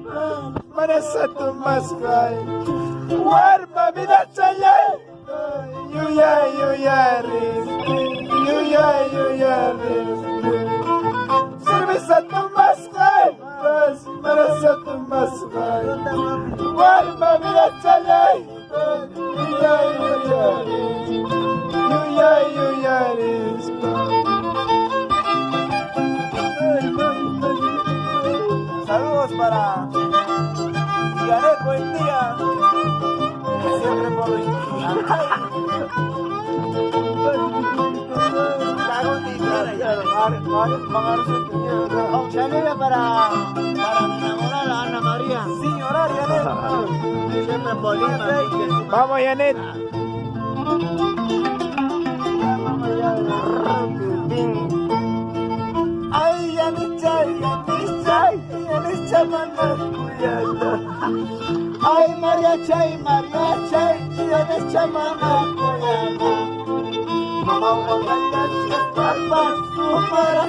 Marasa tumaskai Warma minachaya Yuya yuya rizki Yuya yuya rizki Cerveza tumaskai Marasa tumaskai Warma minachaya Yuya yuya rizki Yuya yuya rizki Saludos para Janet, buen día. Siempre por Saludos para mi enamorada Ana María. Sí, orar, Janet. Siempre en Bolívar. Vamos, Janet. Ay, Janet, Ay, María Chay, tienes chamana coyana. Mamá, papá, para